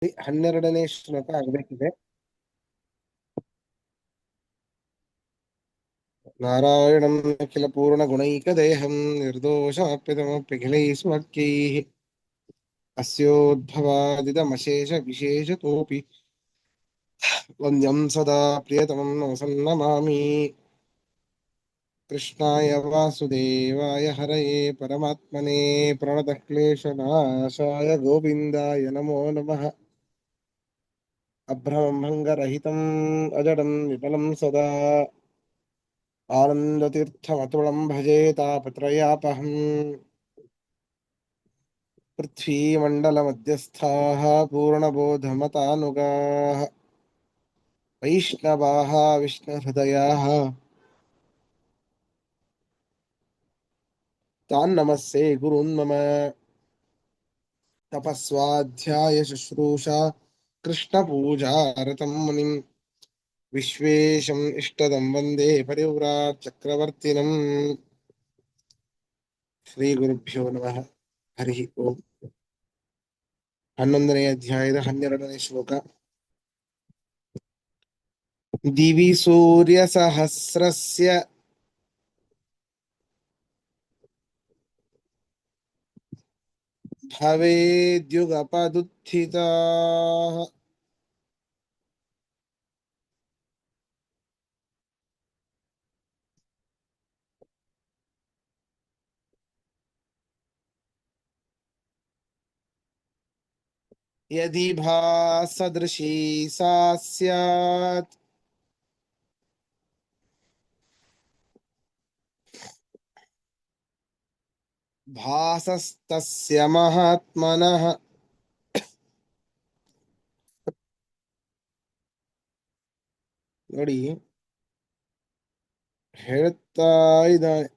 12ನೇ ಶ್ಲೋಕ ಆಗಬೇಕಿದೆ. ನಾರಾಯಣಂ ಅಖಿಲ ಪೂರ್ಣ ಗುಣೈಕದೇಹಂ ನಿರ್ದೋಷಾಪ್ಯತಮಪ್ಯಖಿಲೈಃ ಸ್ವರ್ಗೈಃ ಅಸ್ಯೋದ್ಭವಾದಿದಮಶೇಷ ವಿಶೇಷತೋಪಿ ವಂದ್ಯಂ ಸದಾ ಪ್ರಿಯತಮಂ ನಮಸನ್ನಮಾಮಿ. ಕೃಷ್ಣಾಯ ವಾಸುದೇವಾಯ ಹರಯೇ ಪರಮಾತ್ಮನೇ ಪ್ರಣತಕ್ಲೇಶನಾಶಾಯ ಗೋವಿಂದಾಯ ನಮೋ ನಮಃ. ಅಭ್ರಮಭಂಗರಹಿತಂ ಅಜಡಂ ವಿಮಲಂ ಸದಾ ಆನಂದತೀರ್ಥಮತುಳಂ ಭಜೆ ತಾಪತ್ರಯಾಪಹಂ. ಪೃಥ್ವೀಮಂಡಲಮಧ್ಯಸ್ಥಾಃ ಪೂರ್ಣಬೋಧಮತಾನುಗಾಃ ವೈಷ್ಣವಾಃ ವಿಷ್ಣುಹೃದಯಾಃ ತಾನ್ ನಮಸ್ಸೆ ಗುರುನ್ ಮಮ. ತಪಸ್ವಾಧ್ಯಾಯ ಶುಶ್ರೂಷಾ ಕೃಷ್ಣಪೂಜಾರತಂ ಮುನಿಂ ವಿಶ್ವೇಶಂ ಇಷ್ಟದಂ ವಂದೇ ಪರಿವ್ರಾಟ್ ಚಕ್ರವರ್ತಿನಂ. ಶ್ರೀ ಗುರುಭ್ಯೋ ನಮಃ. ಹರಿ ಓಂ. 11ನೇ ಅಧ್ಯಾಯದ 12ನೇ ಶ್ಲೋಕ. ದಿವಿ ಸೂರ್ಯ ಸಹಸ್ರಸ್ಯ ಭವೇದ್ಯುಗಪದುತ್ಥಿತಾಃ ಯದಿ ಭಾಸದೃಶೀ ಸಾ ಸ್ಯಾತ್ ಭಾಸಸ್ತಸ್ಯ ಮಹಾತ್ಮನಃ. ನೋಡಿ, ಹೇಳ್ತಾ ಇದ್ದಾನೆ.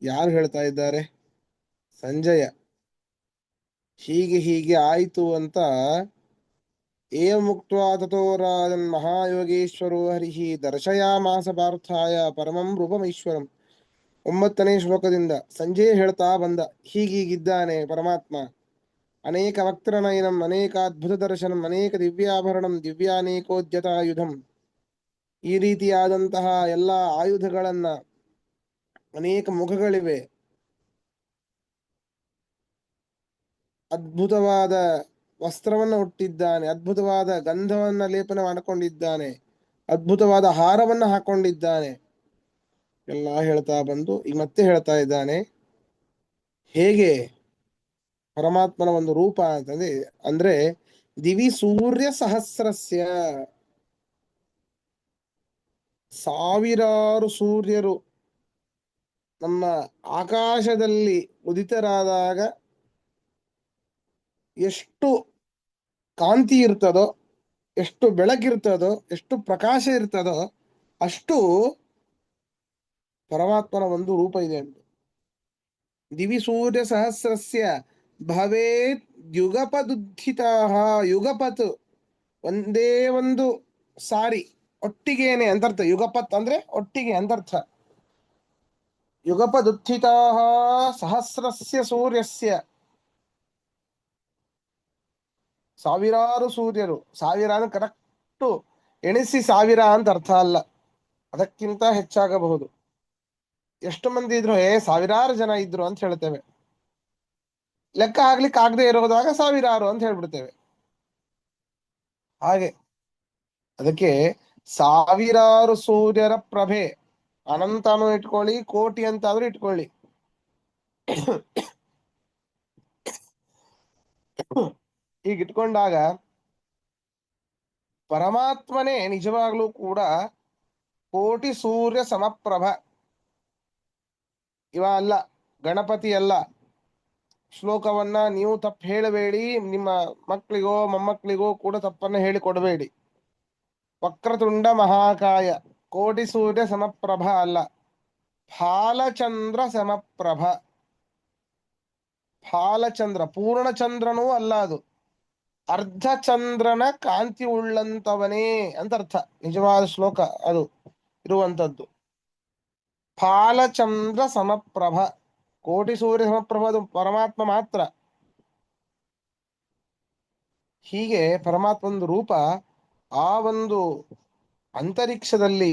ಯಾರು ಹೇಳ್ತಾ ಇದ್ದಾರೆ? ಸಂಜಯ. ಹೀಗೆ ಹೀಗೆ ಆಯಿತು ಅಂತ ಏವಮುಕ್ತ್ವಾ ತಥೋ ರಾಜನ್ ಮಹಾಯೋಗೇಶ್ವರೋ ಹರಿಃ ದರ್ಶಯಾಮಾಸ ಪಾರ್ಥಾಯ ಪರಮಂ ರೂಪಮೈಶ್ವರಂ. 9ನೇ ಶ್ಲೋಕದಿಂದ ಸಂಜೆ ಹೇಳ್ತಾ ಬಂದ, ಹೀಗೀಗಿದ್ದಾನೆ ಪರಮಾತ್ಮ. ಅನೇಕ ವಕ್ತ್ರನಯನಂ, ಅನೇಕ ಅದ್ಭುತ ದರ್ಶನಂ, ಅನೇಕ ದಿವ್ಯಾಭರಣಂ, ದಿವ್ಯಾನೇಕೋದ್ಯತಾಯುಧಂ. ಈ ರೀತಿಯಾದಂತಹ ಎಲ್ಲ ಆಯುಧಗಳನ್ನ, ಅನೇಕ ಮುಖಗಳಿವೆ, ಅದ್ಭುತವಾದ ವಸ್ತ್ರವನ್ನು ಹುಟ್ಟಿದ್ದಾನೆ, ಅದ್ಭುತವಾದ ಗಂಧವನ್ನ ಲೇಪನ ಮಾಡಿಕೊಂಡಿದ್ದಾನೆ, ಅದ್ಭುತವಾದ ಹಾರವನ್ನ ಹಾಕೊಂಡಿದ್ದಾನೆ. ಎಲ್ಲ ಹೇಳ್ತಾ ಬಂದು ಈಗ ಮತ್ತೆ ಹೇಳ್ತಾ ಇದ್ದಾನೆ ಹೇಗೆ ಪರಮಾತ್ಮನ ಒಂದು ರೂಪ ಅಂತಂದ್ರೆ ಅಂದ್ರೆ ದಿವಿ ಸೂರ್ಯ ಸಹಸ್ರಸ್ಯ, ಸಾವಿರಾರು ಸೂರ್ಯರು ನಮ್ಮ ಆಕಾಶದಲ್ಲಿ ಉದಿತರಾದಾಗ ಎಷ್ಟು ಕಾಂತಿ ಇರ್ತದೋ, ಎಷ್ಟು ಬೆಳಕಿರ್ತದೋ, ಎಷ್ಟು ಪ್ರಕಾಶ ಇರ್ತದೋ ಅಷ್ಟು ಪರಮಾತ್ಮನ ಒಂದು ರೂಪ ಇದೆ ಅಂತ. ದಿವಿ ಸೂರ್ಯ ಸಹಸ್ರಸ್ಯ ಭವೇತ್ ಯುಗಪದುತ್ಥಿತಾಃ. ಯುಗಪತ್ ಒಂದೇ ಒಂದು ಸಾರಿ, ಒಟ್ಟಿಗೇನೆ ಅಂತರ್ಥ. ಯುಗಪತ್ ಅಂದ್ರೆ ಒಟ್ಟಿಗೆ ಅಂತರ್ಥ. ಯುಗಪದುತ್ಥಿತಾಃ ಸಹಸ್ರಸ್ಯ ಸೂರ್ಯಸ್ಯ, ಸಾವಿರಾರು ಸೂರ್ಯರು. ಸಾವಿರ ಅಂದ್ರೆ ಕರೆಕ್ಟು ಎಣಿಸಿ ಸಾವಿರ ಅಂತ ಅರ್ಥ ಅಲ್ಲ, ಅದಕ್ಕಿಂತ ಹೆಚ್ಚಾಗಬಹುದು. ಎಷ್ಟು ಮಂದಿ ಇದ್ರು? ಸಾವಿರಾರು ಜನ ಇದ್ರು ಅಂತ ಹೇಳ್ತೇವೆ. ಲೆಕ್ಕ ಆಗ್ಲಿಕ್ಕೆ ಆಗದೆ ಇರೋದಾಗ ಸಾವಿರಾರು ಅಂತ ಹೇಳ್ಬಿಡ್ತೇವೆ. ಹಾಗೆ ಅದಕ್ಕೆ ಸಾವಿರಾರು ಸೂರ್ಯರ ಪ್ರಭೆ, ಅನಂತನೂ ಇಟ್ಕೊಳ್ಳಿ, ಕೋಟಿ ಅಂತಾದ್ರೂ ಇಟ್ಕೊಳ್ಳಿ. ಹೀಗಿಟ್ಕೊಂಡಾಗ ಪರಮಾತ್ಮನೇ ನಿಜವಾಗ್ಲೂ ಕೂಡ ಕೋಟಿ ಸೂರ್ಯ ಸಮಪ್ರಭ. ಇವ ಅಲ್ಲ, ಗಣಪತಿ ಅಲ್ಲ. ಶ್ಲೋಕವನ್ನ ನೀವು ತಪ್ಪು ಹೇಳಬೇಡಿ, ನಿಮ್ಮ ಮಕ್ಕಳಿಗೋ ಮೊಮ್ಮಕ್ಕಳಿಗೋ ಕೂಡ ತಪ್ಪನ್ನ ಹೇಳಿಕೊಡಬೇಡಿ. ವಕ್ರತುಂಡ ಮಹಾಕಾಯ ಕೋಟಿ ಸೂರ್ಯ ಸಮಪ್ರಭ ಅಲ್ಲ, ಫಾಲಚಂದ್ರ ಸಮಪ್ರಭ. ಫಾಲಚಂದ್ರ, ಪೂರ್ಣಚಂದ್ರನೂ ಅಲ್ಲ, ಅದು ಅರ್ಧಚಂದ್ರನ ಕಾಂತಿ ಉಳ್ಳಂತವನೇ ಅಂತ ಅರ್ಥ. ನಿಜವಾದ ಶ್ಲೋಕ ಅದು ಇರುವಂತದ್ದು. ಫಾಲಚಂದ್ರ ಸಮಪ್ರಭ, ಕೋಟಿ ಸೂರ್ಯ ಸಮಪ್ರಭ ಅದು ಪರಮಾತ್ಮ ಮಾತ್ರ. ಹೀಗೆ ಪರಮಾತ್ಮನ ರೂಪ ಆ ಒಂದು ಅಂತರಿಕ್ಷದಲ್ಲಿ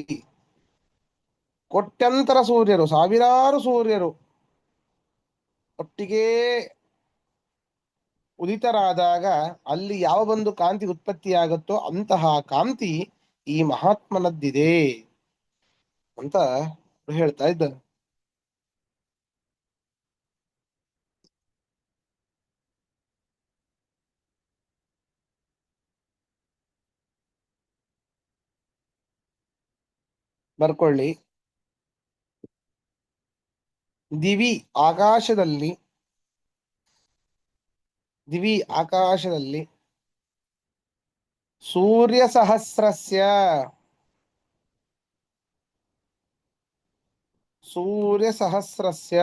ಕೋಟ್ಯಂತರ ಸೂರ್ಯರು, ಸಾವಿರಾರು ಸೂರ್ಯರು ಒಟ್ಟಿಗೆ ಉದಿತರಾದಾಗ ಅಲ್ಲಿ ಯಾವ ಒಂದು ಕಾಂತಿ ಉತ್ಪತ್ತಿಯಾಗುತ್ತೋ ಅಂತಹ ಕಾಂತಿ ಈ ಮಹಾತ್ಮನದ್ದಿದೆ ಅಂತ ಹೇಳ್ತಾ ಇದ್ದಾರೆ. ಬರ್ಕೊಳ್ಳಿ. ದಿವಿ ಆಕಾಶದಲ್ಲಿ, ದಿವಿ ಆಕಾಶದಲ್ಲಿ ಸೂರ್ಯ ಸಹಸ್ರಸ್ಯ, ಸೂರ್ಯ ಸಹಸ್ರಸ್ಯ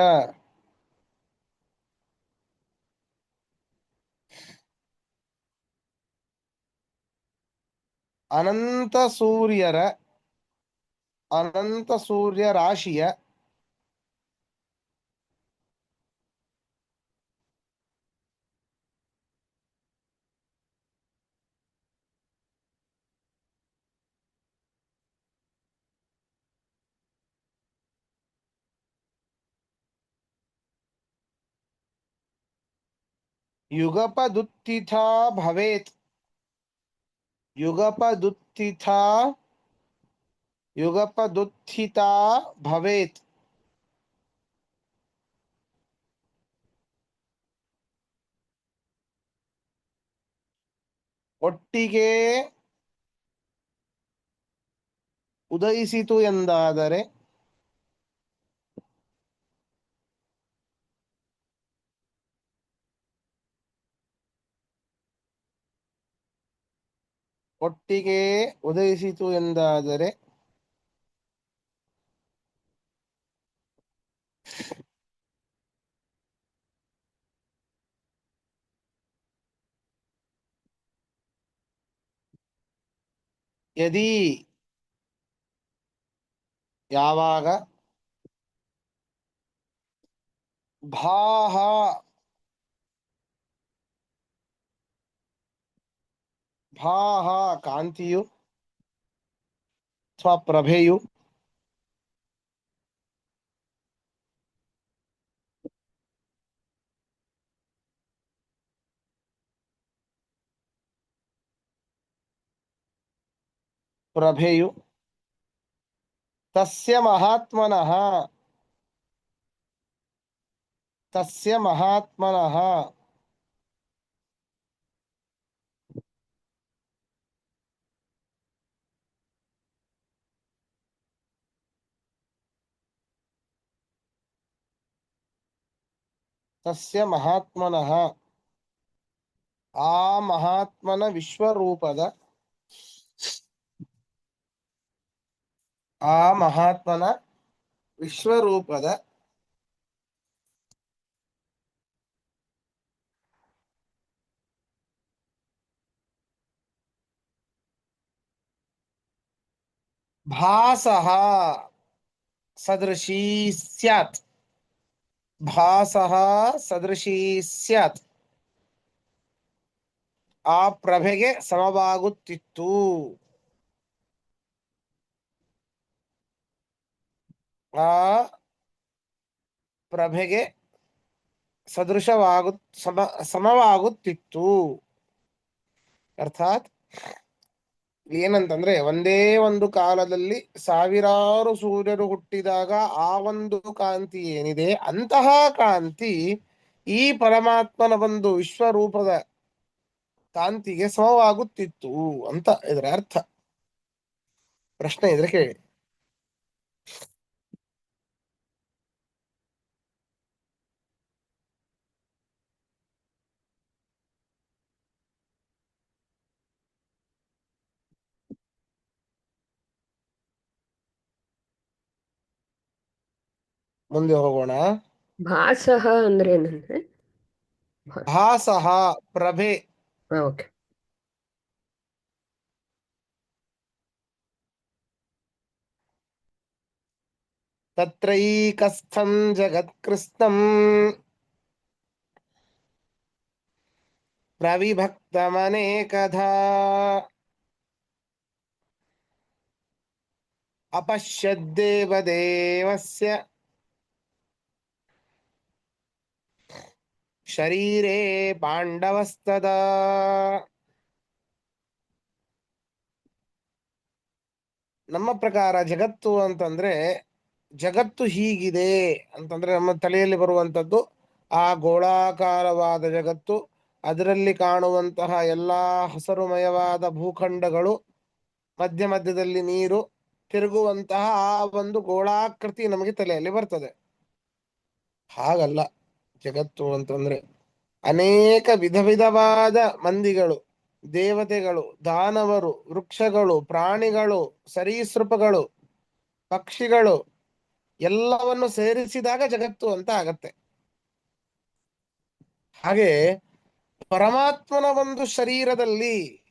ಅನಂತ ಸೂರ್ಯರ, ಅನಂತ ಸೂರ್ಯ ರಾಶಿಯ ಯುಗಪದುತ್ಥಿತಾ ಭವೇತ್, ಯುಗಪದುತ್ಥಿತಾ, ಯುಗಪದುತ್ಥಿತಾ ಭವೇತ್, ಒಟ್ಟಿಗೆ ಉದಯಿಸಿತು ಎಂದಾದರೆ, ಒಟ್ಟಿಗೆ ಉದಯಿಸಿತು ಎಂದಾದರೆ ಯದಿ, ಯಾವಾಗ, ಭಾಹ, ಭಾಹ ಕಾಂತಿಯು ಅಥವಾ ಪ್ರಭೆಯು, ಪ್ರಭೆಯು ತಸ್ಯ ಮಹಾತ್ಮನಃ, ತಸ್ಯ ಮಹಾತ್ಮನಃ ತಸ್ಯ ಮಹಾತ್ಮನಃ ಆ ಮಹಾತ್ಮನ ವಿಶ್ವರೂಪದ, ಆ ಮಹಾತ್ಮನ ವಿಶ್ವರೂಪದ ಭಾಸಃ ಸದೃಶೀ ಸ್ಯಾತ್, ಭಾಸಃ ಸದೃಶೀ ಸ್ಯಾತ್ ಆ ಪ್ರಭೆಗೆ ಸಮವಾಗುತ್ತಿತ್ತು, ಆ ಪ್ರಭೆಗೆ ಸದೃಶವಾಗು ಸಮವಾಗುತ್ತಿತ್ತು. ಅರ್ಥಾತ್ ಏನಂತಂದ್ರೆ ಒಂದೇ ಒಂದು ಕಾಲದಲ್ಲಿ ಸಾವಿರಾರು ಸೂರ್ಯರು ಹುಟ್ಟಿದಾಗ ಆ ಒಂದು ಕಾಂತಿ ಏನಿದೆ ಅಂತಹ ಕಾಂತಿ ಈ ಪರಮಾತ್ಮನ ಒಂದು ವಿಶ್ವರೂಪದ ಕಾಂತಿಗೆ ಸಮವಾಗುತ್ತಿತ್ತು ಅಂತ ಇದರ ಅರ್ಥ. ಪ್ರಶ್ನೆ ಇದ್ರೆ ಕೇಳಿ. ಮುಂದೆ ಹೋಗೋಣ. ಭಾಸಃ ಅಂದ್ರೆ ಏನಂದ್ರೆ ಭಾಸಃ ಪ್ರಭೆ, ಓಕೆ. ತತ್ರೈಕಸ್ಥಂ ಜಗತ್ಕೃತ್ಸ್ನಂ ಪ್ರವಿಭಕ್ತಮನೇಕಧಾ अपश्यद्देवदेवस्य ಶರೀರೇ ಪಾಂಡವಸ್ತದ. ನಮ್ಮ ಪ್ರಕಾರ ಜಗತ್ತು ಅಂತಂದ್ರೆ ಜಗತ್ತು ಹೀಗಿದೆ ಅಂತಂದ್ರೆ ನಮ್ಮ ತಲೆಯಲ್ಲಿ ಬರುವಂತದ್ದು ಆ ಗೋಳಾಕಾರವಾದ ಜಗತ್ತು, ಅದರಲ್ಲಿ ಕಾಣುವಂತಹ ಎಲ್ಲಾ ಹಸರುಮಯವಾದ ಭೂಖಂಡಗಳು, ಮಧ್ಯ ಮಧ್ಯದಲ್ಲಿ ನೀರು ತಿರುಗುವಂತಹ ಆ ಒಂದು ಗೋಳಾಕೃತಿ ನಮಗೆ ತಲೆಯಲ್ಲಿ ಬರ್ತದೆ. ಹಾಗಲ್ಲ ಜಗತ್ತು ಅಂತಂದ್ರೆ ಅನೇಕ ವಿಧ ವಿಧವಾದ ಮಂದಿಗಳು, ದೇವತೆಗಳು, ದಾನವರು, ವೃಕ್ಷಗಳು, ಪ್ರಾಣಿಗಳು, ಸರೀಸೃಪಗಳು, ಪಕ್ಷಿಗಳು ಎಲ್ಲವನ್ನು ಸೇರಿಸಿದಾಗ ಜಗತ್ತು ಅಂತ ಆಗತ್ತೆ. ಹಾಗೆ ಪರಮಾತ್ಮನ ಒಂದು ಶರೀರದಲ್ಲಿ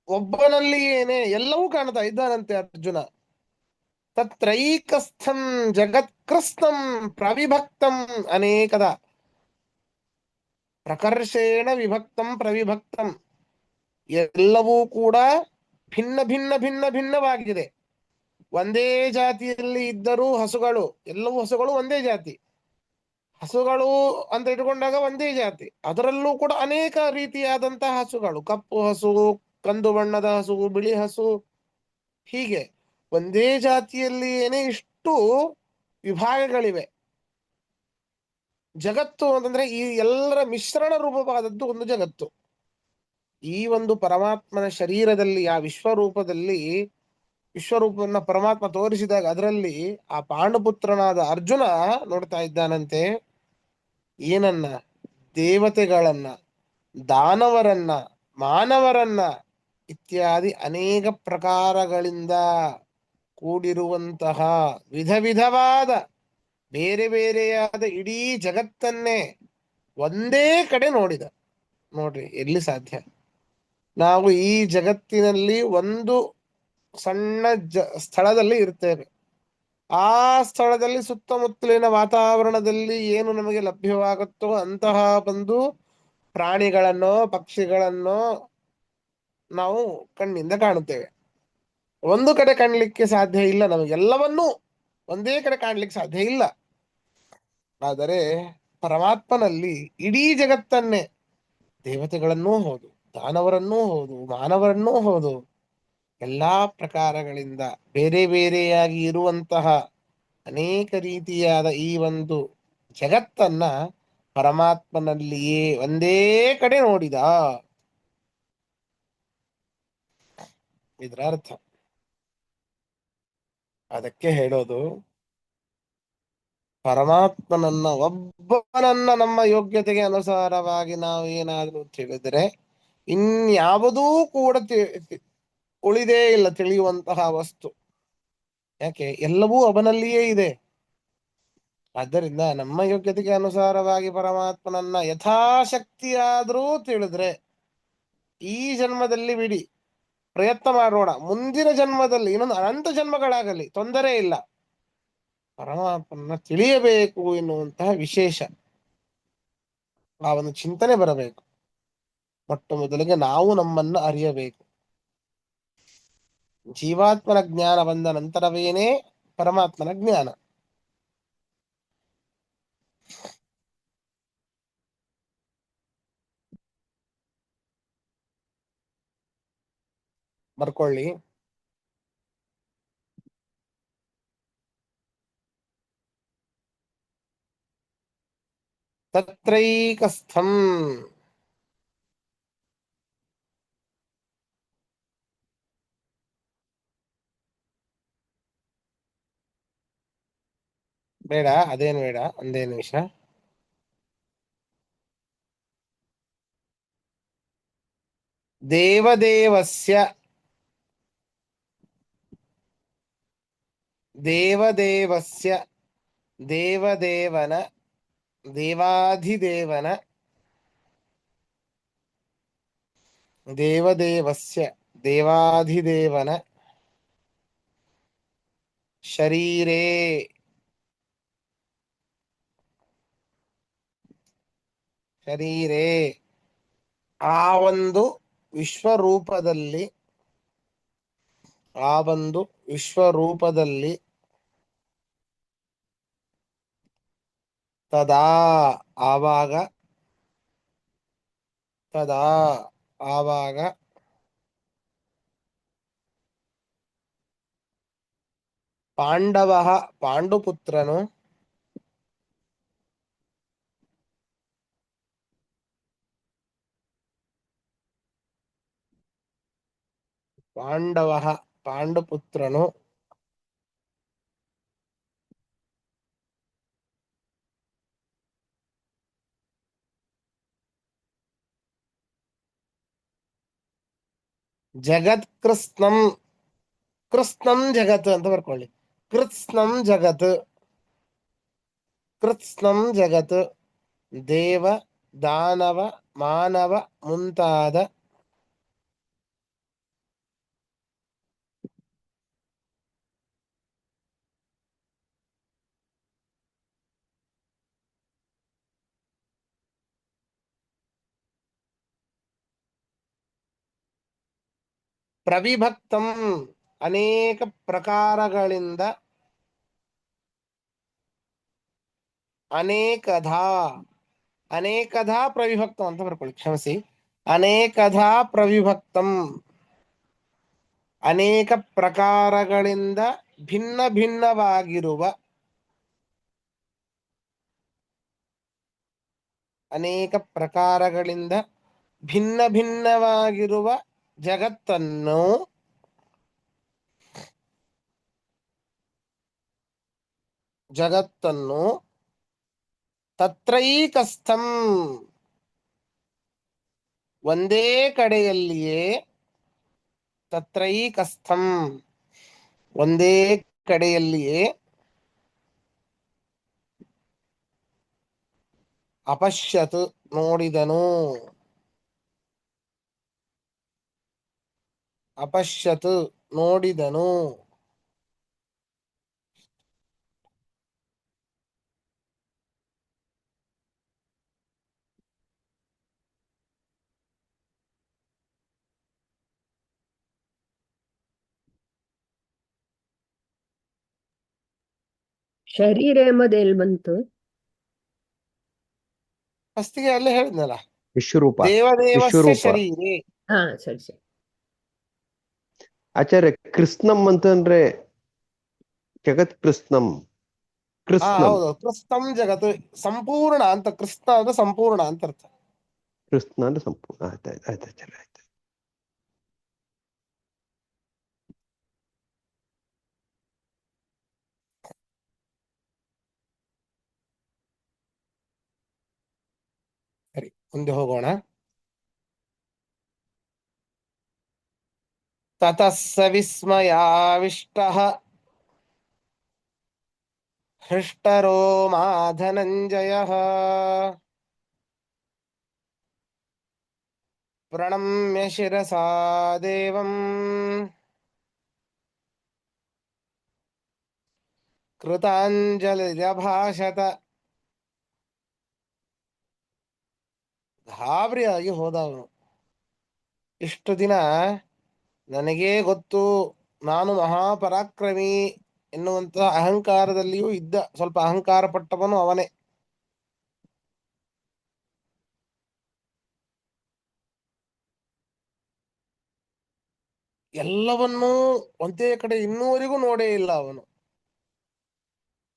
ಒಬ್ಬನಲ್ಲಿ ಏನೇ ಎಲ್ಲವೂ ಕಾಣ್ತಾ ಇದ್ದಾನಂತೆ ಅರ್ಜುನ. ತತ್ರೈಕಸ್ಥಂ ಜಗತ್ಕೃತ್ಸ್ನಂ ಪ್ರವಿಭಕ್ತಂ ಅನೇಕದ. ಪ್ರಕರ್ಷೇಣ ವಿಭಕ್ತಂ ಪ್ರವಿಭಕ್ತಂ, ಎಲ್ಲವೂ ಕೂಡ ಭಿನ್ನ ಭಿನ್ನ ಭಿನ್ನ ಭಿನ್ನವಾಗಿದೆ. ಒಂದೇ ಜಾತಿಯಲ್ಲಿ ಇದ್ದರೂ ಹಸುಗಳು, ಎಲ್ಲವೂ ಹಸುಗಳು ಒಂದೇ ಜಾತಿ. ಹಸುಗಳು ಅಂತ ಇಟ್ಕೊಂಡಾಗ ಒಂದೇ ಜಾತಿ, ಅದರಲ್ಲೂ ಕೂಡ ಅನೇಕ ರೀತಿಯಾದಂತಹ ಹಸುಗಳು, ಕಪ್ಪು ಹಸು, ಕಂದು ಬಣ್ಣದ ಹಸು, ಬಿಳಿ ಹಸು, ಹೀಗೆ ಒಂದೇ ಜಾತಿಯಲ್ಲಿ ಏನೇ ಇಷ್ಟು ವಿಭಾಗಗಳಿವೆ. ಜಗತ್ತು ಅಂತಂದ್ರೆ ಈ ಎಲ್ಲರ ಮಿಶ್ರಣ ರೂಪವಾದದ್ದು ಒಂದು ಜಗತ್ತು. ಈ ಒಂದು ಪರಮಾತ್ಮನ ಶರೀರದಲ್ಲಿ ಆ ವಿಶ್ವರೂಪದಲ್ಲಿ ವಿಶ್ವರೂಪವನ್ನ ಪರಮಾತ್ಮ ತೋರಿಸಿದಾಗ ಅದರಲ್ಲಿ ಆ ಪಾಂಡುಪುತ್ರನಾದ ಅರ್ಜುನ ನೋಡ್ತಾ ಇದ್ದಾನಂತೆ. ಏನನ್ನ? ದೇವತೆಗಳನ್ನ, ದಾನವರನ್ನ, ಮಾನವರನ್ನ ಇತ್ಯಾದಿ ಅನೇಕ ಪ್ರಕಾರಗಳಿಂದ ಕೂಡಿರುವಂತಹ ವಿಧ ವಿಧವಾದ ಬೇರೆ ಬೇರೆಯಾದ ಇಡೀ ಜಗತ್ತನ್ನೇ ಒಂದೇ ಕಡೆ ನೋಡಿದ. ನೋಡ್ರಿ, ಎಲ್ಲಿ ಸಾಧ್ಯ? ನಾವು ಈ ಜಗತ್ತಿನಲ್ಲಿ ಒಂದು ಸಣ್ಣ ಸ್ಥಳದಲ್ಲಿ ಇರ್ತೇವೆ. ಆ ಸ್ಥಳದಲ್ಲಿ ಸುತ್ತಮುತ್ತಲಿನ ವಾತಾವರಣದಲ್ಲಿ ಏನು ನಮಗೆ ಲಭ್ಯವಾಗುತ್ತೋ ಅಂತಹ ಒಂದು ಪ್ರಾಣಿಗಳನ್ನೋ ಪಕ್ಷಿಗಳನ್ನೋ ನಾವು ಕಣ್ಣಿಂದ ಕಾಣುತ್ತೇವೆ. ಒಂದು ಕಡೆ ಕಾಣಲಿಕ್ಕೆ ಸಾಧ್ಯ ಇಲ್ಲ, ನಮಗೆಲ್ಲವನ್ನೂ ಒಂದೇ ಕಡೆ ಕಾಣಲಿಕ್ಕೆ ಸಾಧ್ಯ ಇಲ್ಲ. ಆದರೆ ಪರಮಾತ್ಮನಲ್ಲಿ ಇಡೀ ಜಗತ್ತನ್ನೇ, ದೇವತೆಗಳನ್ನೂ ಹೌದು, ದಾನವರನ್ನೂ ಹೌದು, ಮಾನವರನ್ನೂ ಹೌದು, ಎಲ್ಲಾ ಪ್ರಕಾರಗಳಿಂದ ಬೇರೆ ಬೇರೆಯಾಗಿ ಇರುವಂತಹ ಅನೇಕ ರೀತಿಯಾದ ಈ ಒಂದು ಜಗತ್ತನ್ನ ಪರಮಾತ್ಮನಲ್ಲಿಯೇ ಒಂದೇ ಕಡೆ ನೋಡಿದ. ಇದರ ಅರ್ಥ. ಅದಕ್ಕೆ ಹೇಳೋದು, ಪರಮಾತ್ಮನನ್ನ ಒಬ್ಬನನ್ನ ನಮ್ಮ ಯೋಗ್ಯತೆಗೆ ಅನುಸಾರವಾಗಿ ನಾವು ಏನಾದ್ರೂ ತಿಳಿದ್ರೆ ಇನ್ಯಾವುದೂ ಕೂಡ ಉಳಿದೇ ಇಲ್ಲ ತಿಳಿಯುವಂತಹ ವಸ್ತು. ಯಾಕೆ? ಎಲ್ಲವೂ ಅವನಲ್ಲಿಯೇ ಇದೆ. ಆದ್ದರಿಂದ ನಮ್ಮ ಯೋಗ್ಯತೆಗೆ ಅನುಸಾರವಾಗಿ ಪರಮಾತ್ಮನನ್ನ ಯಥಾಶಕ್ತಿಯಾದರೂ ತಿಳಿದ್ರೆ, ಈ ಜನ್ಮದಲ್ಲಿ ಬಿಡಿ, ಪ್ರಯತ್ನ ಮಾಡೋಣ, ಮುಂದಿನ ಜನ್ಮದಲ್ಲಿ ಇನ್ನೊಂದು ಅನಂತ ಜನ್ಮಗಳಾಗಲಿ ತೊಂದರೆ ಇಲ್ಲ, ಪರಮಾತ್ಮನ ತಿಳಿಯಬೇಕು ಎನ್ನುವಂತಹ ವಿಶೇಷ ಆ ಒಂದು ಚಿಂತನೆ ಬರಬೇಕು. ಮೊಟ್ಟ ಮೊದಲಿಗೆ ನಾವು ನಮ್ಮನ್ನ ಅರಿಯಬೇಕು. ಜೀವಾತ್ಮನ ಜ್ಞಾನ ಬಂದ ನಂತರವೇನೇ ಪರಮಾತ್ಮನ ಜ್ಞಾನ. ಬರ್ಕೊಳ್ಳಿ. ತತ್ರೈಕಸ್ಥಂ, ಬೇಡ, ಅದೇನು ಬೇಡ, ಒಂದೇ ನಿಮಿಷ. ದೇವದೇವಸ್ಯ, ದೇವದೇವಸ್ಯ, ದೇವದೇವನ, ದೇವಾಧಿದೇವನ, ದೇವದೇವಸ್ಯ, ದೇವಾಧಿದೇವನ ಶರೀರೇ, ಶರೀರೇ ಆ ಒಂದು ವಿಶ್ವರೂಪದಲ್ಲಿ ಆ ಒಂದು ವಿಶ್ವರೂಪದಲ್ಲಿ ತದಾ ಆವಾಗ ತದಾ ಆವಾಗ ಪಾಂಡವ ಪಾಂಡುಪುತ್ರನು ಪಾಂಡವ ಪಾಂಡುಪುತ್ರನು ಜಗತ್ ಕೃತ್ಸ್ನಂ ಕೃತ್ಸ್ನಂ ಜಗತ್ ಅಂತ ಬರ್ಕೊಳ್ಳಿ. ಕೃತ್ಸ್ನಂ ಜಗತ್ ಕೃತ್ಸ್ನಂ ಜಗತ್ ದೇವ ದಾನವ ಮಾನವ ಮುಂತಾದ ಪ್ರವಿಭಕ್ತಂ ಅನೇಕ ಪ್ರಕಾರಗಳಿಂದ ಅನೇಕಧಾ ಅನೇಕಧಾ ಪ್ರವಿಭಕ್ತಂ ಅಂತ ಬರ್ಕೊಳ್ಳಿ, ಕ್ಷಮಿಸಿ. ಅನೇಕಧಾ ಪ್ರವಿಭಕ್ತಂ ಅನೇಕ ಪ್ರಕಾರಗಳಿಂದ ಭಿನ್ನ ಭಿನ್ನವಾಗಿರುವ ಅನೇಕ ಪ್ರಕಾರಗಳಿಂದ ಭಿನ್ನ ಭಿನ್ನವಾಗಿರುವ ಜಗತ್ತನ್ನು ಜಗತ್ತನ್ನು ತತ್ರೈಕಸ್ಥಂ ಒಂದೇ ಕಡೆಯಲ್ಲಿಯೇ ತತ್ರೈಕಸ್ಥಂ ಒಂದೇ ಕಡೆಯಲ್ಲಿಯೇ ಅಪಶ್ಯತ್ ನೋಡಿದನು ಅಪಶ್ಯತ್ ನೋಡಿದನು ಶರೀರ ಎಂಬುದು ಎಲ್ಲಿ ಬಂತು? ಫಸ್ಟಿಗೆ ಅಲ್ಲೇ ಹೇಳಿದ್ನಲ್ಲ, ವಿಶ್ವರೂಪ ದೇವದೇವಸ್ಯ ವಿಶ್ವರೂಪ ಶರೀರೆ. ಹಾ, ಸರಿ ಸರಿ. ಆಚಾರ್ಯ ಕೃಷ್ಣಂ ಅಂತಂದ್ರೆ ಜಗತ್ ಕೃಷ್ಣಂ ಕೃಷ್ಣಂ ಹೌದು, ಕೃಷ್ಣಂ ಜಗತ್ ಸಂಪೂರ್ಣ ಅಂತ. ಕೃಷ್ಣ ಅಂದ್ರೆ ಸಂಪೂರ್ಣ ಅಂತ ಅರ್ಥ. ಕೃಷ್ಣ ಅಂದ್ರೆ ಸಂಪೂರ್ಣ. ಆಯ್ತಾಯ್ತು ಆಯ್ತು ಆಚಾರ್ಯ ಆಯ್ತು. ಸರಿ, ಮುಂದೆ ಹೋಗೋಣ. ತತಃ ಸ ವಿಸ್ಮಯಾವಿಷ್ಟಃ ಹೃಷ್ಟರೋ ಮಾ ಧನಂಜಯಃ ಪ್ರಣಮ್ಯ ಶಿರಸಾ ದೇವಂ ಕೃತಾಂಜಲಿರಭಾಷತ. ಗಾಬರಿಯಾಗಿ ಹೋದ ಅವನು. ಇಷ್ಟು ದಿನ ನನಗೇ ಗೊತ್ತು, ನಾನು ಮಹಾಪರಾಕ್ರಮಿ ಎನ್ನುವಂತಹ ಅಹಂಕಾರದಲ್ಲಿಯೂ ಇದ್ದ. ಸ್ವಲ್ಪ ಅಹಂಕಾರ ಪಟ್ಟವನು ಅವನೇ. ಎಲ್ಲವನ್ನೂ ಒಂದೇ ಕಡೆ ಇನ್ನೂವರೆಗೂ ನೋಡೇ ಇಲ್ಲ ಅವನು.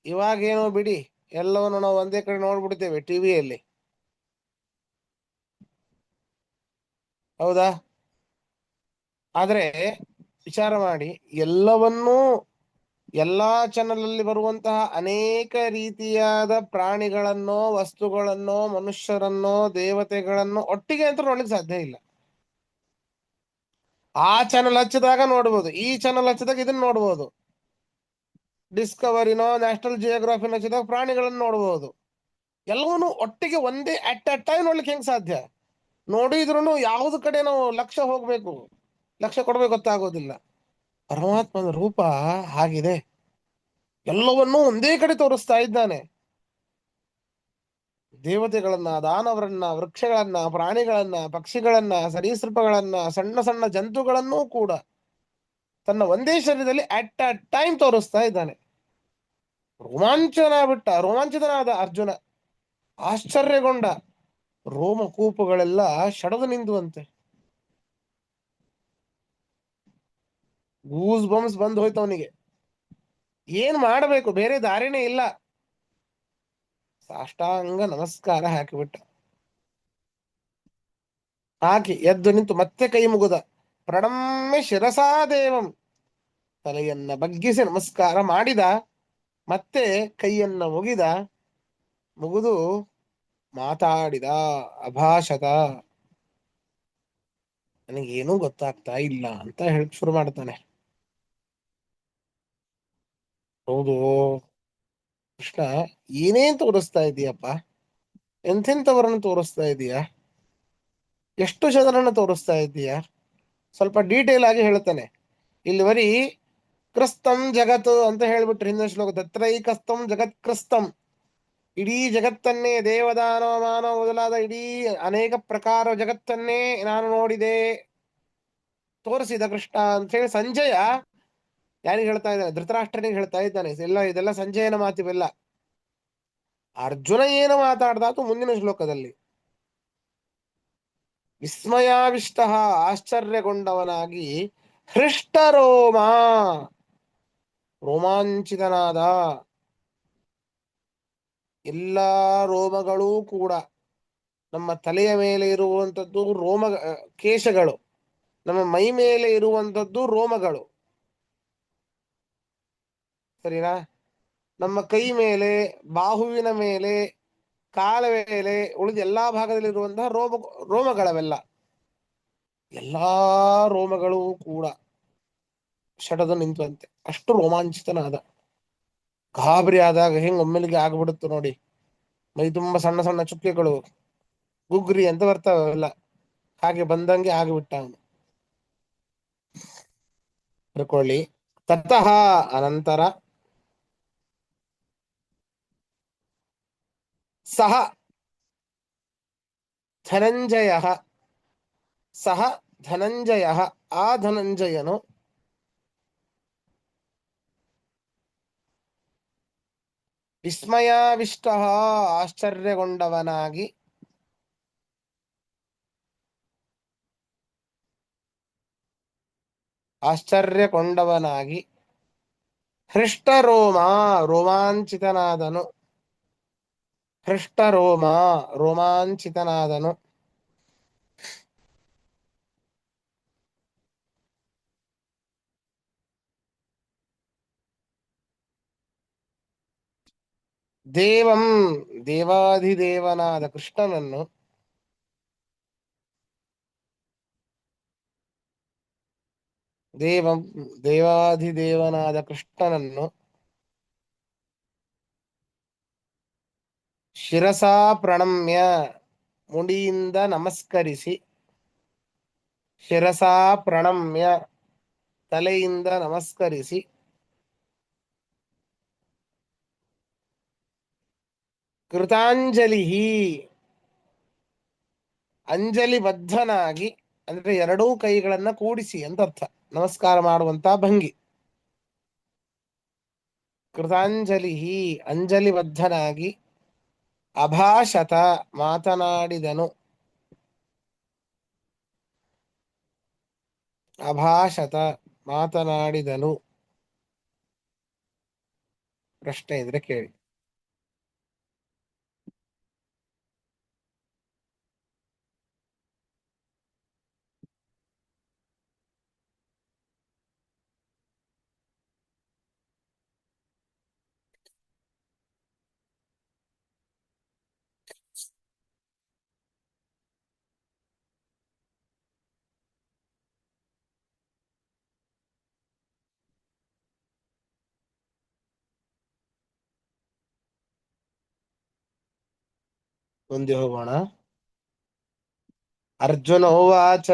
ಇವಾಗೇನೋ ಬಿಡಿ, ಎಲ್ಲವನ್ನು ನಾವು ಒಂದೇ ಕಡೆ ನೋಡ್ಬಿಡ್ತೇವೆ ಟಿವಿಯಲ್ಲಿ, ಹೌದಾ? ಆದ್ರೆ ವಿಚಾರ ಮಾಡಿ, ಎಲ್ಲವನ್ನೂ ಎಲ್ಲಾ ಚಾನಲ್ ಅಲ್ಲಿ ಬರುವಂತಹ ಅನೇಕ ರೀತಿಯಾದ ಪ್ರಾಣಿಗಳನ್ನೋ ವಸ್ತುಗಳನ್ನೋ ಮನುಷ್ಯರನ್ನೋ ದೇವತೆಗಳನ್ನೋ ಒಟ್ಟಿಗೆ ಅಂತ ನೋಡ್ಲಿಕ್ಕೆ ಸಾಧ್ಯ ಇಲ್ಲ. ಆ ಚಾನಲ್ ಹಚ್ಚಿದಾಗ ನೋಡ್ಬೋದು, ಈ ಚಾನಲ್ ಹಚ್ಚಿದಾಗ ಇದನ್ನ ನೋಡ್ಬೋದು. ಡಿಸ್ಕವರಿನೋ ನ್ಯಾಷನಲ್ ಜಿಯೋಗ್ರಫಿನ ಹಚ್ಚಿದಾಗ ಪ್ರಾಣಿಗಳನ್ನು ನೋಡ್ಬೋದು. ಎಲ್ಲವನ್ನೂ ಒಟ್ಟಿಗೆ ಒಂದೇ ಅಟ್ ಅ ಟೈಮ್ ನೋಡ್ಲಿಕ್ಕೆ ಹೆಂಗ್ ಸಾಧ್ಯ? ನೋಡಿದ್ರು ಯಾವ್ದು ಕಡೆ ನಾವು ಲಕ್ಷ್ಯ ಹೋಗ್ಬೇಕು, ಲಕ್ಷ್ಯ ಕೊಡ್ಬೇಕು ಗೊತ್ತಾಗೋದಿಲ್ಲ. ಪರಮಾತ್ಮನ ರೂಪ ಹಾಗಿದೆ, ಎಲ್ಲವನ್ನೂ ಒಂದೇ ಕಡೆ ತೋರಿಸ್ತಾ ಇದ್ದಾನೆ. ದೇವತೆಗಳನ್ನ, ದಾನವರನ್ನ, ವೃಕ್ಷಗಳನ್ನ, ಪ್ರಾಣಿಗಳನ್ನ, ಪಕ್ಷಿಗಳನ್ನ, ಸರೀಸೃಪಗಳನ್ನ, ಸಣ್ಣ ಸಣ್ಣ ಜಂತುಗಳನ್ನೂ ಕೂಡ ತನ್ನ ಒಂದೇ ಶರೀರದಲ್ಲಿ ಅಟ್ ಅ ಟೈಮ್ ತೋರಿಸ್ತಾ ಇದ್ದಾನೆ. ರೋಮಾಂಚಿತನಾದ ಅರ್ಜುನ ಆಶ್ಚರ್ಯಗೊಂಡ. ರೋಮಕೂಪಗಳೆಲ್ಲ ಶಡದು ನಿಂದುವಂತೆ. ಗೂಸ್ ಬಂಬ್ಸ್ ಬಂದು ಹೋಯ್ತು ಅವನಿಗೆ. ಏನ್ ಮಾಡಬೇಕು, ಬೇರೆ ದಾರಿನೇ ಇಲ್ಲ. ಸಾಷ್ಟಾಂಗ ನಮಸ್ಕಾರ ಹಾಕಿಬಿಟ್ಟ. ಹಾಕಿ ಎದ್ದು ನಿಂತು ಮತ್ತೆ ಕೈ ಮುಗಿದ. ಪ್ರಣಮ್ಯ ಶಿರಸಾ ದೇವಂ, ತಲೆಯನ್ನ ಬಗ್ಗಿಸಿ ನಮಸ್ಕಾರ ಮಾಡಿದ. ಮತ್ತೆ ಕೈಯನ್ನ ಮುಗಿದು ಮಾತಾಡಿದ. ಅಭಾಷತ, ನನಗೇನೂ ಗೊತ್ತಾಗ್ತಾ ಇಲ್ಲ ಅಂತ ಹೇಳಿ ಶುರು ಮಾಡ್ತಾನೆ. ಹೌದು ಕೃಷ್ಣ, ಏನೇನ್ ತೋರಿಸ್ತಾ ಇದೀಯಪ್ಪ, ಎಂಥೆಂಥವರನ್ನು ತೋರಿಸ್ತಾ ಇದೀಯಾ, ಎಷ್ಟು ಜನರನ್ನು ತೋರಿಸ್ತಾ ಇದ್ದೀಯಾ, ಸ್ವಲ್ಪ ಡೀಟೇಲ್ ಆಗಿ ಹೇಳ್ತಾನೆ. ಇಲ್ಲಿ ಬರೀ ಕ್ರಿಸ್ತಂ ಜಗತ್ ಅಂತ ಹೇಳ್ಬಿಟ್ರೆ ಹಿಂದಿನ ಶ್ಲೋಕ ತತ್ರೈಕಸ್ತಂ ಜಗತ್ ಕ್ರಿಸ್ತಂ, ಇಡೀ ಜಗತ್ತನ್ನೇ, ದೇವದಾನವ ಮಾನವ ಮೊದಲಾದ ಇಡೀ ಅನೇಕ ಪ್ರಕಾರ ಜಗತ್ತನ್ನೇ ನಾನು ನೋಡಿದೆ, ತೋರಿಸಿದ ಕೃಷ್ಣ ಅಂತ ಹೇಳಿ ಸಂಜಯ ಯಾರಿಗೆ ಹೇಳ್ತಾ ಇದ್ದಾನೆ? ಧೃತರಾಷ್ಟ್ರನಿಗೆ ಹೇಳ್ತಾ ಇದ್ದಾನೆ. ಇದೆಲ್ಲ ಸಂಜಯನ ಮಾತಿವೆಲ್ಲ. ಅರ್ಜುನ ಏನು ಮಾತಾಡ್ದಾತು ಮುಂದಿನ ಶ್ಲೋಕದಲ್ಲಿ. ವಿಸ್ಮಯಾವಿಷ್ಟ, ಆಶ್ಚರ್ಯಗೊಂಡವನಾಗಿ, ಹೃಷ್ಟರೋಮ, ರೋಮಾಂಚಿತನಾದ. ಎಲ್ಲ ರೋಮಗಳೂ ಕೂಡ, ನಮ್ಮ ತಲೆಯ ಮೇಲೆ ಇರುವಂಥದ್ದು ಕೇಶಗಳು, ನಮ್ಮ ಮೈ ಮೇಲೆ ಇರುವಂಥದ್ದು ರೋಮಗಳು, ಸರಿನಾ? ನಮ್ಮ ಕೈ ಮೇಲೆ, ಬಾಹುವಿನ ಮೇಲೆ, ಕಾಲ ಮೇಲೆ, ಉಳಿದ ಎಲ್ಲಾ ಭಾಗದಲ್ಲಿರುವಂತಹ ರೋಮಗಳವೆಲ್ಲ, ಎಲ್ಲಾ ರೋಮಗಳು ಕೂಡ ಶಡದು ನಿಂತಂತೆ. ಅಷ್ಟು ರೋಮಾಂಚಿತನಾದ. ಗಾಬರಿ ಆದಾಗ ಹೆಂಗ್ ಒಮ್ಮೆಲಿಗೆ ಆಗ್ಬಿಡುತ್ತು ನೋಡಿ, ಮೈ ತುಂಬಾ ಸಣ್ಣ ಸಣ್ಣ ಚುಕ್ಕೆಗಳು, ಗುಗ್ರಿ ಅಂತ ಬರ್ತಾವೆಲ್ಲ, ಹಾಗೆ ಬಂದಂಗೆ ಆಗಿಬಿಟ್ಟ ಅವನು. ತಿಳ್ಕೊಳ್ಳಿ. ತತಃ, ಅನಂತರ, ಸಹ ಧನಂಜಯ, ಸಹ ಧನಂಜಯ, ಆ ಧನಂಜಯನು, ವಿಸ್ಮಯಾವಿಷ್ಟ, ಆಶ್ಚರ್ಯಗೊಂಡವನಾಗಿ, ಹೃಷ್ಟರೋಮ, ರೋಮಾಂಚಿತನಾದನು. ಹೃಷ್ಟರೋಮ, ರೋಮಾಂಚಿತನಾದನು. ದೇವಂ, ದೇವಾಧಿದೇವನಾದ ಕೃಷ್ಣನನ್ನು, ದೇವಂ, ದೇವಾಧಿದೇವನಾದ ಕೃಷ್ಣನನ್ನು, ಶಿರಸಾ ಪ್ರಣಮ್ಯ, ಮುಡಿಯಿಂದ ನಮಸ್ಕರಿಸಿ, ಶಿರಸಾ ಪ್ರಣಮ್ಯ, ತಲೆಯಿಂದ ನಮಸ್ಕರಿಸಿ, ಕೃತಾಂಜಲಿ, ಅಂಜಲಿಬದ್ಧನಾಗಿ, ಅಂದ್ರೆ ಎರಡೂ ಕೈಗಳನ್ನ ಕೂಡಿಸಿ ಅಂತ ಅರ್ಥ, ನಮಸ್ಕಾರ ಮಾಡುವಂತ ಭಂಗಿ. ಕೃತಾಂಜಲಿ, ಅಂಜಲಿಬದ್ಧನಾಗಿ, ಅಭಾಷತ, ಮಾತನಾಡಿದನು. ಅಭಾಷತ, ಮಾತನಾಡಿದನು. ಪ್ರಶ್ನೆ ಇದ್ರೆ ಕೇಳಿ. ಮುಂದೆ ಹೋಗೋಣ. ಅರ್ಜುನ ಉವಾಚ,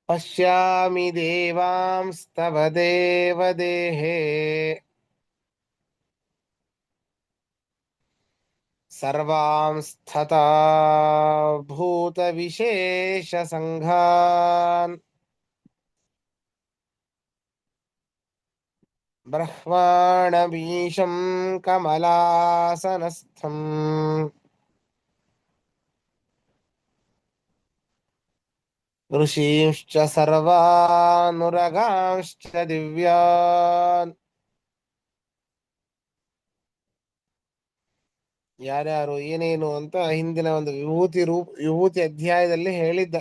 ಪಶ್ಯಾಮಿ ದೇವಾಂಸ್ತವ ದೇವದೇಹೇ, ಸರ್ವಾಂಸ್ತಥಾ ಭೂತ ವಿಶೇಷ ಸಂಘಾನ್ ಬ್ರಹ್ಮಾಣಮೀಶಂ ಕಮಲಾಸನಸ್ಥಂ ಋಷೀಂಶ್ಚ ಸರ್ವಾನುರಗಾಂಶ್ಚ ದಿವ್ಯಾನ್. ಯಾರ್ಯಾರು ಏನೇನು ಅಂತ ಹಿಂದಿನ ಒಂದು ವಿಭೂತಿ ಅಧ್ಯಾಯದಲ್ಲಿ ಹೇಳಿದ್ದ,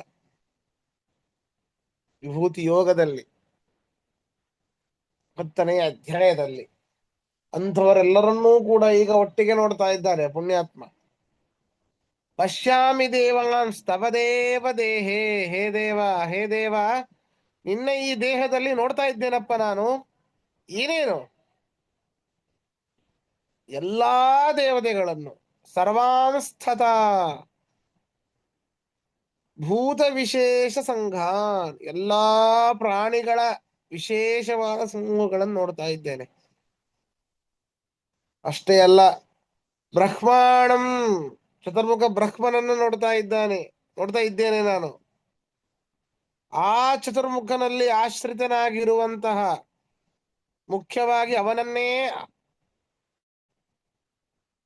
ವಿಭೂತಿ ಯೋಗದಲ್ಲಿ 10ನೇ ಅಧ್ಯಾಯದಲ್ಲಿ ಅಂಥವರೆಲ್ಲರನ್ನೂ ಕೂಡ ಈಗ ಒಟ್ಟಿಗೆ ನೋಡ್ತಾ ಇದ್ದಾರೆ ಪುಣ್ಯಾತ್ಮ. ಪಶ್ಯಾಮಿ ದೇವಾನ್ ಸ್ತವ ದೇವ ದೇಹೇ. ಹೇ ದೇವ, ಹೇ ದೇವ, ನಿನ್ನ ಈ ದೇಹದಲ್ಲಿ ನೋಡ್ತಾ ಇದ್ದೇನಪ್ಪ ನಾನು. ಏನೇನು? ಎಲ್ಲಾ ದೇವತೆಗಳನ್ನು, ಸರ್ವಾಂಸ್ಥತ ಭೂತ ವಿಶೇಷ ಸಂಘಾನ್, ಎಲ್ಲಾ ಪ್ರಾಣಿಗಳ ವಿಶೇಷವಾದ ಸಮೂಹಗಳನ್ನು ನೋಡ್ತಾ ಇದ್ದೇನೆ. ಅಷ್ಟೇ ಅಲ್ಲ, ಬ್ರಹ್ಮಾಣಂ, ಚತುರ್ಮುಖ ಬ್ರಹ್ಮನನ್ನು ನೋಡ್ತಾ ಇದ್ದೇನೆ ನಾನು. ಆ ಚತುರ್ಮುಖನಲ್ಲಿ ಆಶ್ರಿತನಾಗಿರುವಂತಹ, ಮುಖ್ಯವಾಗಿ ಅವನನ್ನೇ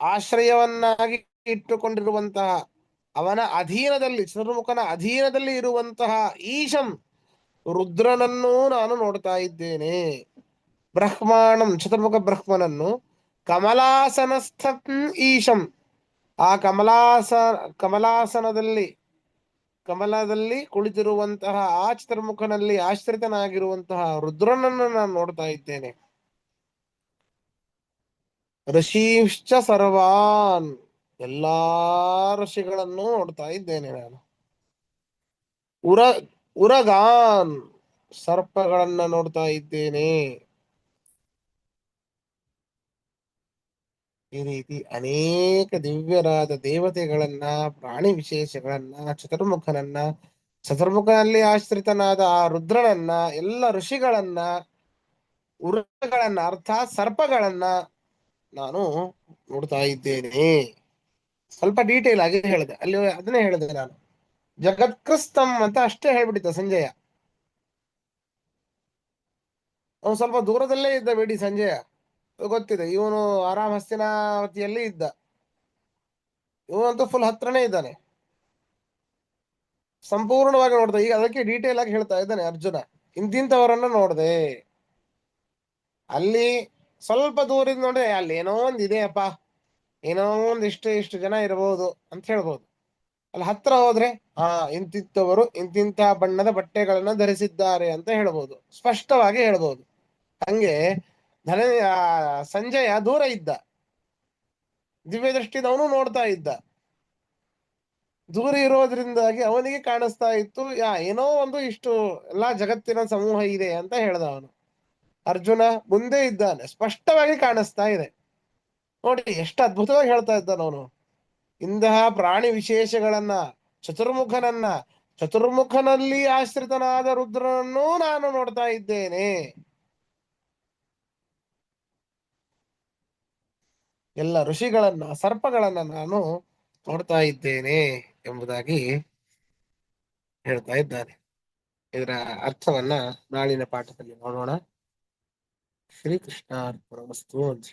ಆಶ್ರಯವನ್ನಾಗಿ ಇಟ್ಟುಕೊಂಡಿರುವಂತಹ, ಅವನ ಅಧೀನದಲ್ಲಿ, ಚತುರ್ಮುಖನ ಅಧೀನದಲ್ಲಿ ಇರುವಂತಹ ಈಶಂ, ರುದ್ರನನ್ನೂ ನಾನು ನೋಡ್ತಾ ಇದ್ದೇನೆ. ಬ್ರಹ್ಮಾಣಂ, ಚತುರ್ಮುಖ ಬ್ರಹ್ಮನನ್ನು, ಕಮಲಾಸನಸ್ಥಂ ಈಶಂ, ಆ ಕಮಲದಲ್ಲಿ ಕುಳಿತಿರುವಂತಹ ಆ ಚತುರ್ಮುಖನಲ್ಲಿ ಆಶ್ರಿತನಾಗಿರುವಂತಹ ರುದ್ರನನ್ನು ನಾನು ನೋಡ್ತಾ ಇದ್ದೇನೆ. ಋಷೀಶ್ಚ ಸರ್ವಾನ್, ಎಲ್ಲಾ ಋಷಿಗಳನ್ನು ನೋಡ್ತಾ ಇದ್ದೇನೆ ನಾನು. ಉರಗಾನ್, ಸರ್ಪಗಳನ್ನ ನೋಡ್ತಾ ಇದ್ದೇನೆ. ಈ ರೀತಿ ಅನೇಕ ದಿವ್ಯರಾದ ದೇವತೆಗಳನ್ನ, ಪ್ರಾಣಿ ವಿಶೇಷಗಳನ್ನ, ಚತುರ್ಮುಖನಲ್ಲಿ ಆಶ್ರಿತನಾದ ಆ ರುದ್ರನನ್ನ, ಎಲ್ಲ ಋಷಿಗಳನ್ನ, ಉರಗಳನ್ನ ಅರ್ಥಾತ್ ಸರ್ಪಗಳನ್ನ ನಾನು ನೋಡ್ತಾ ಇದ್ದೇನೆ. ಸ್ವಲ್ಪ ಡೀಟೇಲ್ ಆಗಿ ಹೇಳಿದೆ ಅಲ್ಲಿ, ಅದನ್ನೇ ಹೇಳಿದೆ ನಾನು. ಜಗತ್ಕೃಸ್ತಂ ಅಂತ ಅಷ್ಟೇ ಹೇಳ್ಬಿಟ್ಟಿದ್ದ ಸಂಜಯ. ಅವನು ಸ್ವಲ್ಪ ದೂರದಲ್ಲೇ ಇದ್ದ ಬಿಡಿ ಸಂಜಯ, ಗೊತ್ತಿದೆ. ಇವನು ಆರಾಮ್ ಹಸ್ತಿನಾವತಿಯಲ್ಲಿ ಇದ್ದ, ಇವನಂತೂ ಫುಲ್ ಹತ್ರನೇ ಇದ್ದಾನೆ, ಸಂಪೂರ್ಣವಾಗಿ ನೋಡ್ದ. ಈಗ ಅದಕ್ಕೆ ಡೀಟೇಲ್ ಆಗಿ ಹೇಳ್ತಾ ಇದ್ದಾನೆ ಅರ್ಜುನ, ಇಂತಿಂತವರನ್ನ ನೋಡ್ದೆ. ಅಲ್ಲಿ ಸ್ವಲ್ಪ ದೂರದಿಂದ ನೋಡ್ರೆ ಅಲ್ಲಿ ಏನೋ ಒಂದ್ ಇದೆಯಪ್ಪ, ಏನೋ ಒಂದ್ ಇಷ್ಟು ಜನ ಇರಬಹುದು ಅಂತ ಹೇಳ್ಬೋದು. ಅಲ್ಲಿ ಹತ್ರ ಹೋದ್ರೆ ಇಂತಿಂತವರು ಇಂತಿಂತ ಬಣ್ಣದ ಬಟ್ಟೆಗಳನ್ನ ಧರಿಸಿದ್ದಾರೆ ಅಂತ ಹೇಳ್ಬೋದು, ಸ್ಪಷ್ಟವಾಗಿ ಹೇಳ್ಬೋದು. ಹಂಗೆ ಸಂಜಯ ದೂರ ಇದ್ದ, ದಿವ್ಯ ದೃಷ್ಟಿದವನು ನೋಡ್ತಾ ಇದ್ದ. ದೂರ ಇರೋದ್ರಿಂದಾಗಿ ಅವನಿಗೆ ಕಾಣಿಸ್ತಾ ಇತ್ತು ಏನೋ ಒಂದು ಇಷ್ಟು ಎಲ್ಲಾ ಜಗತ್ತಿನ ಸಮೂಹ ಇದೆ ಅಂತ ಹೇಳ್ದ ಅವನು. ಅರ್ಜುನ ಮುಂದೆ ಇದ್ದಾನೆ, ಸ್ಪಷ್ಟವಾಗಿ ಕಾಣಿಸ್ತಾ ಇದೆ. ನೋಡಿ ಎಷ್ಟು ಅದ್ಭುತವಾಗಿ ಹೇಳ್ತಾ ಇದ್ದಾನ ಅವನು. ಇಂತಹ ಪ್ರಾಣಿ ವಿಶೇಷಗಳನ್ನ, ಚತುರ್ಮುಖನಲ್ಲಿ ಆಶ್ರಿತನಾದ ರುದ್ರನನ್ನೂ ನಾನು ನೋಡ್ತಾ ಇದ್ದೇನೆ. ಎಲ್ಲ ಋಷಿಗಳನ್ನ, ಸರ್ಪಗಳನ್ನ ನಾನು ನೋಡ್ತಾ ಇದ್ದೇನೆ ಎಂಬುದಾಗಿ ಹೇಳ್ತಾ ಇದ್ದಾನೆ. ಇದರ ಅರ್ಥವನ್ನ ನಾಳಿನ ಪಾಠದಲ್ಲಿ ನೋಡೋಣ. ಶ್ರೀಕೃಷ್ಣ ಅರ್ಪಣಮಸ್ತು ಅಂತ